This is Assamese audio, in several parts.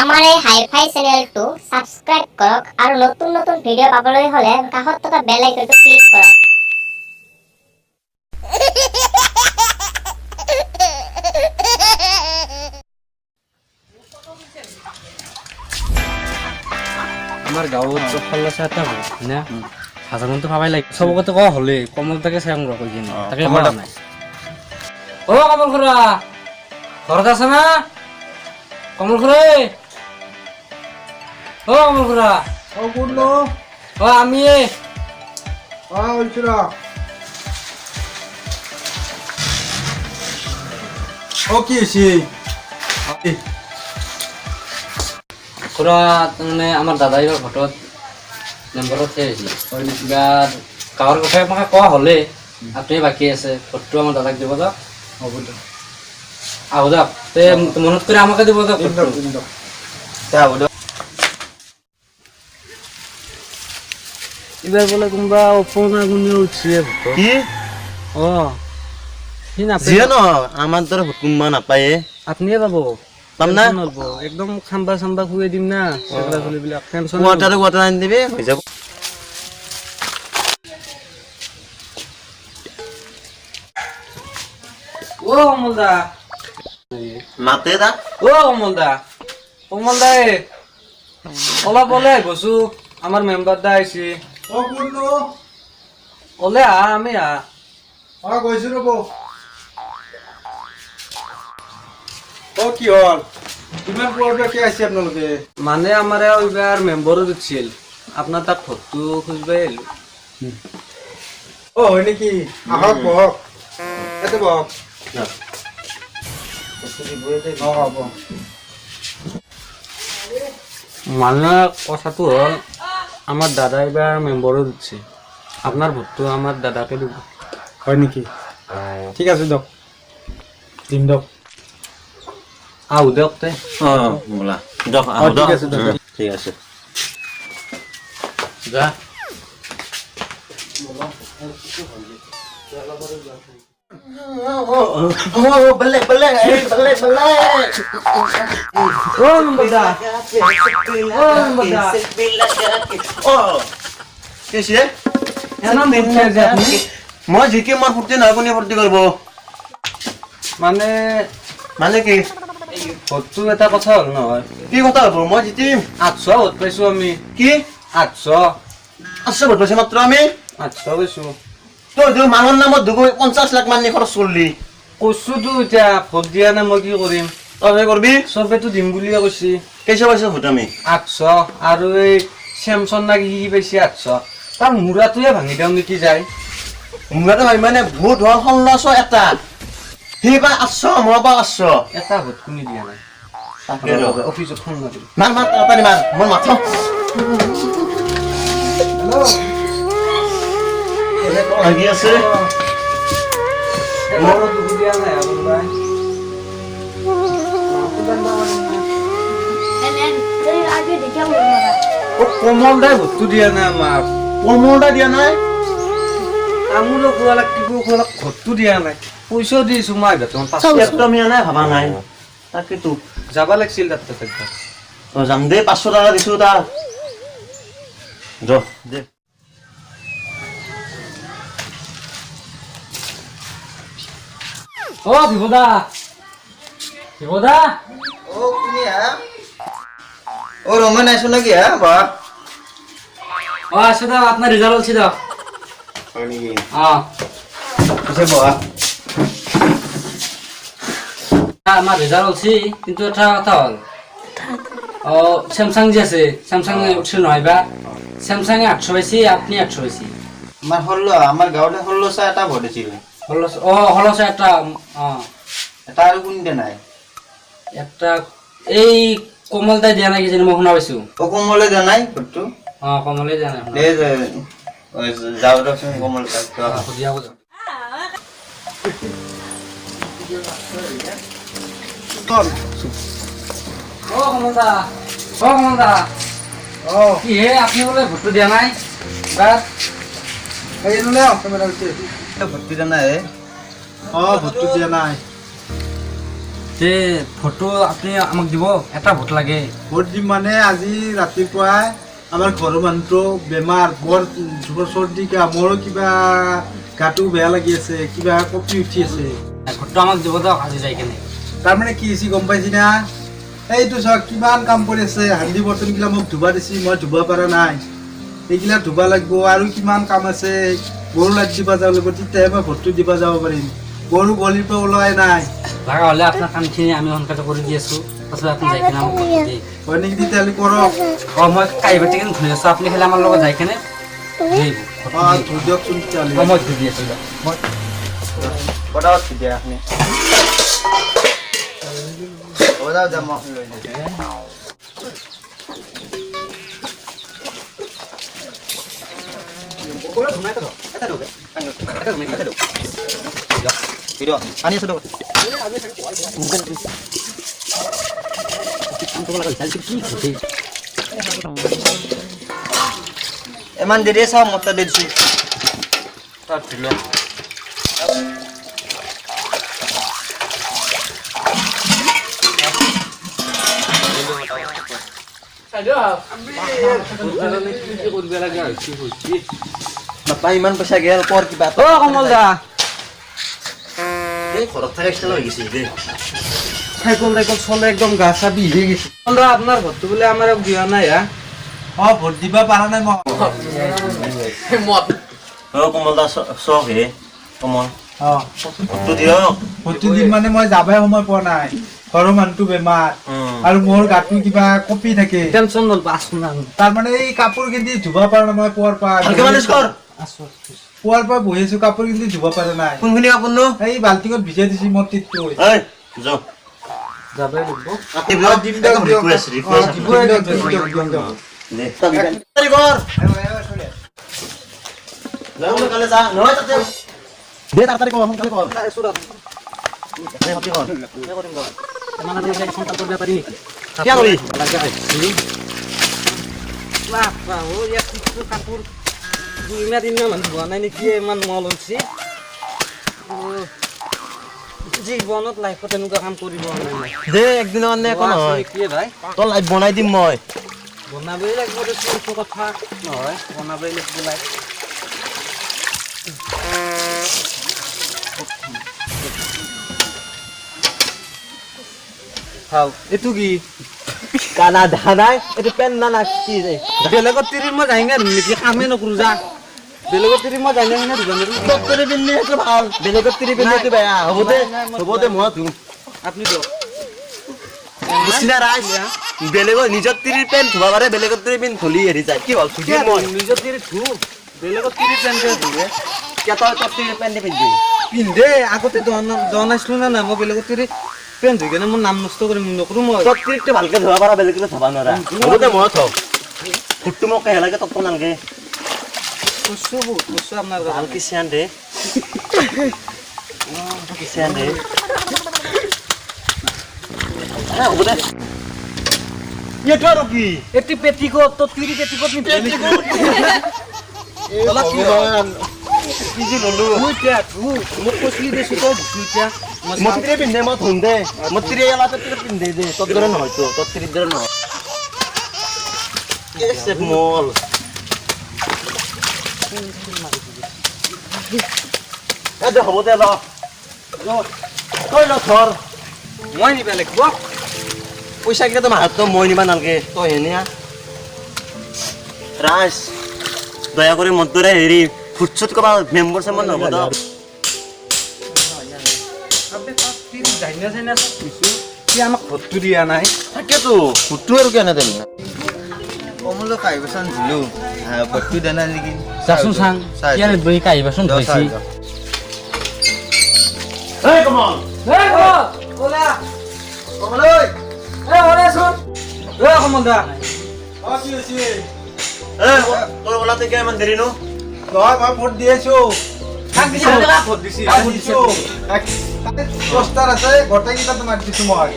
আমাৰ এই হাইফাই চেনেলটো সাবস্ক্ৰাইব কৰক আৰু নতুন নতুন ভিডিঅ' পাবলৈ হলে কাষত থকা বেল আইকনটো ক্লিক কৰক। আমাৰ গাঁৱত চফল আছে এটা হয় না হাজাৰ মানটো পাবাই লাগে চবকতে কোৱা হ'লে কমল তাকে চাই সংগ্ৰহ কৰি কিনে তাকে কৰা নাই অ কমল খুৰা ঘৰত আছে না কমল খুৰা অ কমল খুৰা ও কোন অ আমি ওইছিৰা ও কি এসি খুৰা তাৰমানে আমাৰ দাদাই এবাৰ ভোটত নম্বৰত আহিছিল এবাৰ গাঁৱৰ কথা আপোনাক কোৱা হ'লে আপুনি বাকী আছে ভোটটো আমাৰ দাদাক দিব যাওক হ'ব দিয়ক আহো যাওক তে মনত কৰি আমাকে দিব যাওক এবাৰ বোলে কোনোবা অপনা গুণে উঠিছে ভোটত কি অ সি নাপায় যিয়ে ন আমাৰ দৰে ভোট কোনোবা নাপায়ে আপুনিয়ে পাব পাম না একদম খাম্বা চাম্বা খুৱাই দিম না চেগৰা চলিবিলাক টেনচন ৱাটাৰ আনি দিবি হৈ যাব ও কমলদা মাতে দা ও কমলদা অলপ ওলে গৈছো আমাৰ মেম্বাৰ দা আহিছে ও কোন ওলে আমি কইছো ৰব ও কি হল ইমান পুৰোটা কে আছে আপনাদেৰ মানে আমাৰ এইবাৰ মেম্বাৰো দিছিল আপোনাৰ তাত ভোটটো খুঁজবাই আহিলো ও হয় নাকি আহক বহক এতে বহক হব মানে কথাটো হ'ল আমাৰ দাদা এইবাৰ মেম্বাৰো দিছে আপোনাৰ ভোটটো আমাৰ দাদাকে দিব হয় নাকি ঠিক আছে দিয়ক দিম দিয়ক আহো দিয়ক তে অ বোলা দক আহো ঠিক দক আছে, দক। ঠিক আছে যা বলে বলে বলে বলে ও মেম্বাৰ ও কেছে এনাম ভোট যে আপুনি মই জিকে মোৰ ফুৰ্তি নহয় কোনে ফুৰ্তি কৰিব মানে মানে কি ভোটটো এটা কথা হ'ল নহয় কি কথা হ'ব মই জিতিম 800 ভোট পাইছো আমি কি 800 আছে ভোট পাইছে মাত্ৰ আমি 800 পাইছো তই যে মানুহৰ নামত 50 লাখ মানি খৰচ কৰিলি কৈছোতো এতিয়া ভোট দিয়া নাই মই কি কৰিম তই কৰবি চবেতো দিম বুলিয়ে কৈছি কেইছে পাইছে ভোট আমি 800 আৰু এই চেমচন না কি পাইছে 800 তাৰ মুৰাটোৱে ভাঙি দিওঁ নেকি যায় মোৰটো মানে ভোট হ'ল 1600 এটা সি পাই 800 মই পাই 800 এটা ভোট কোনে দিয়া নাই অফিচত ফোন মাৰিম মান মান তাড়াতাড়ি মান মোৰ মাথা লাগি আছে দিয়া নাই কমল দাই ভোটটো দিয়া নাই আমাক কমলটা দিয়া নাই তামোলো খোৱালাক কিবা খোৱালাক ভোটটো দিয়া নাই পইচাও দিছো মই বেতন একদম ইয়া নাই ভাবা নাই তাকেতো যাব লাগিছিল তাত একবাৰ যাম দে 500 টাকা দিছো তাৰ য দে অ বিপদা ও তুমি হা ও রমন আইছো নাকি হ্যাঁ বা অ আছে দাও আপনার রেজাল্ট হচ্ছে দাও হয়নি আছে বাবা আমার রেজাল্ট হচ্ছে কিন্তু এটা কথা হল ও স্যামসাং যে আছে স্যামসাং উঠছিল নহয় বা স্যামসাং 800 পাইছি আপনি 800 পাইছি আমার হল্লো আমার গাঁৱতে 1600 এটা ভোট আছিল হলছে একটা এটা আৰু কোন দে নাই একটা এই কমলদাই দিয়া নাই কি জানি মই শুনা পাইছো ও কমলে দে নাই ভোটটো কমলে দিয়া নাই দে যাও দকচোন কমল কাক সুধিয়া বুজা ও কমলদা ও কি হে আপনি বলে ভোটটো দিয়া নাই বাস এই নে ক্যামেরা হচ্ছে ভোটটো দে নাই ভোটটো দিয়া নাই তে ভোটটো আপুনি আমাক দিব, এটা ভোট লাগে। ভোট দিম মানে আজি ৰাতিপুৱাই আমাৰ ঘৰৰ মানুহটো বেমাৰ, বৰ চৰ্দি কাহ, মোৰো কিবা গাটো বেয়া লাগি আছে, কিবা কঁপি উঠি আছে। ভোটটো আমাক দিব দিয়ক আজি যাই কেনে। তাৰমানে কি হৈছে গম পাইছি না? এইটো চাওক কিমান কাম কৰি আছে, হান্দি বৰ্তনগিলা মোক ধুবা দিছি, মই ধুব পৰা নাই। এইগিলা ধুব লাগিব আৰু কিমান কাম আছে, গৰু লাগ দিব যাব লাগিব, তেতিয়াহে মই ভোটটো দিব যাব পাৰিম। গৰু গলিৰ পৰা ওলোৱাই নাই। লগা হ'লে আপোনাৰ কামখিনি আমি সোনকালে কৰি দি আছোঁ, পাছত আপুনি যাই কেনে আমাক ভোট দিয়ে। হয় নেকি? তেতিয়াহ'লে কৰক। মই কাঁহী বাতি কেনে ধুই আছোঁ, আপুনি খালি আমাৰ লগত যাই কেনে ধুই আহিব। ধুই দিয়কচোন তেতিয়াহ'লে। মই ধুই দি আছোঁ দিয়ক। পটাপট দিয়া আপুনি হ'ব যাওক যাম মই লৈ যাম পানী আছো ইমান দেৰি চাওঁ মতা দিছো বাপা ইমান পইচা গেল কৰ কিবা অ কমল দা, এই ঘৰত থকা ষ্টাইল হৈ গৈছে দেই চাইকেল টাইকেল চলে একদম গা চা বিহ হৈ গৈছে। কমল দা, আপোনাৰ ভোটটো বোলে আমাৰ দিয়া নাই হা? ভোট দিব পৰা নাই মই। কমল দা চক হে কমল ভোটটো দিয়ক ভোটটো দিম মানে মই যাবই সময় পোৱা নাই, ঘৰৰ মানুহটো বেমাৰ আৰু মোৰ গাটো কিবা কঁপি থাকে। টেনচন নলব, আছোঁ না তাৰমানে এই কাপোৰ কিনি ধুব পৰা নাই, মই পুৱাৰ পৰা ভালকে মালিচ কৰ আছোঁ। পুৱাৰ পৰা বহি আছো, কাপোৰ কিনি ধুব পৰা নাই। কোনখিনি কাপোৰ নো এই বাল্টিঙত ভিজাই দিছি মোৰ তিতটো। ঐ যাওক যাবই লাগিব। দিম দিয়ক, দিয়ক। ৰিকুৱেষ্ট দিম দিয়ক, দিম দিয়ক, দিম দিয়ক। দে তাড়াতাড়ি কর যাও কালে যা নয় তাতে দে তাড়াতাড়ি কর সোনকালে কর দে হতি কর দে কৰিম কৰ মানে তুমি যাই ফোন কৰিব পাৰি কি কৰি লাগে বাহ বাহ ও ইয়াত কিছু কাপোৰ দুইমা তিনিমা মানুহ হোৱা নাই নেকি ইমান মল হৈছে। জীৱনত লাইফত এনেকুৱা কাম কৰিব নাই। দে একদিনৰ কাৰণে একো নহয় কি ভাই তই লাইভ বনাই দিম মই বনাবই লাগিব, এইটো কথা নহয়, বনাবই লাগিব লাইফ। খাও এইটো কি কানা দেখা নাই এইটো পেন না না কি বেলেগত তিৰি মই যাই না নেকি কামেই নকৰোঁ যা। বেলেগত তিৰি মই যাই না ধুব নোৱাৰোঁ। ডক্টৰে পিন্ধি সেইটো ভাল বেলেগত তিৰি পিন্ধিটো বেয়া হ'ব দে মই ধুম আপুনি দিয়ক। বুঝিনা ৰাইজ বেলেগৰ নিজৰ তিৰি পেন ধুবা পাৰে বেলেগৰ তিৰি পেন ধলি হেৰি যায় কি হ'ল ধুই মই নিজৰ তিৰি ধু, বেলেগত তিৰি পেণ্টে ধুৱে। কেটা তই তিৰি পেন পিন্ধি পিন্ধে আগতে জনাইছিলোঁ না নাই, মই বেলেগত তিৰি পেণ্ট ধুই কেনে মোৰ নাম নষ্ট কৰিম নকৰোঁ মই। তই তিৰিটো ভালকে ধুবা পাৰা বেলেগলে ধুবা নোৱাৰা হ'ব দে মই থওঁ ফুটটো মোক কেহে লাগে তক নালগে কৈছোঁ বহুত কৈছোঁ আপোনাৰ ভাল কিছিয়ান দে কিছিয়ান দে হ'ব দে এইটো আৰু কি এটি পেটিকোট তোৰ তিৰি পেটিকোট কি যি ললো মোক কৈছিলি দেচোন তই ধুচু এতিয়া মই তিৰি পিন্ধে মই ধুম দে মই তিৰি এলাতে তিৰি পিন্ধে দে তোৰ দৰে নহয়তো তোৰ তিৰিৰ দৰে নহয় মল দে হ'ব দে তই ল থৰ মই নিব লাগিব। পইচা কেইটা মাহতো মই নিবা নালগে তই এনে ৰাজ দয়া কৰি মোৰ দৰে হেৰি ফুটছুট কবা মেম্বৰ চেম্বৰ নহ'ব দক আমাক ভোটটো দিয়া নাই তাকেতো ফুটটো আৰু কেনে দেন কমলো কাহিবাচোন দিলো ভোটটো দেনা নেকি যাচোন চাং ইয়াত বহি কাহিবাচোন ধৰিছি। এই কমল কমল ঐ কমল দা কি হৈছে? তোৰ ওলাতে কিয় ইমান দেৰি নো নহয় মই ভোট দি আছো। ভোট দিছি দিছো পোস্টাৰ আছে গোটেইকেইটা তোমাক দিছো মই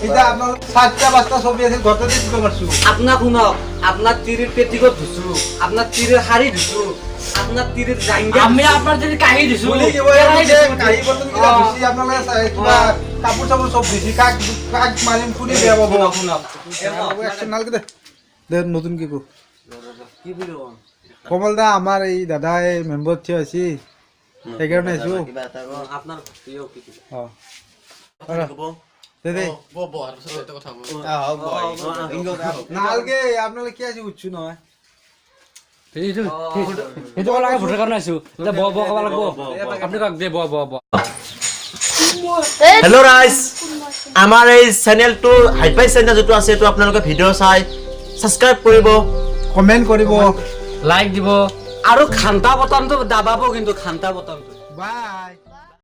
এতিয়া আপোনাৰ 4টা 5টা ছবি আছে গোটেই দিব পাৰছো আপনার শুনক আপনার তীরের পেটিকোট ধুসু আপনার তীরের হাড়ি ধুসু আপনার তীরের জাঙ্গা আমি আপনার যদি কাহি দিছো বুলি কি হয় কাহি বটন কিলা দিছি আপোনালোকে কিবা কাপোৰ চাপোৰ চব দিছি কাক মাৰিম ফুলি বেয়া পাব শুনক একশন নালকে দে নতুন কি কো কমল দা আমাৰ এই দাদা এই মেম্বাৰ থিয় আছে সেইকাৰণে আছো আপনার প্রিয় কি দে দে নালকে আপোনালোকে কি আছে উঠছো নহয় সেইটো লাগে ভোটাৰ কাৰ্ড আছো এটা ব ব কবা লাগব আপনি কাক দে ব ব ব হেল্ল' ৰাইজ আমাৰ এই চেনেলটো হাইফাই চেনেল যিটো আছে এইটো আপোনালোকে ভিডিঅ' চাই ছাবস্ক্ৰাইব কৰিব কমেন্ট কৰিব লাইক দিব আৰু খান্তা বটনটো দাবাব কিন্তু খান্তা বটনটো বাই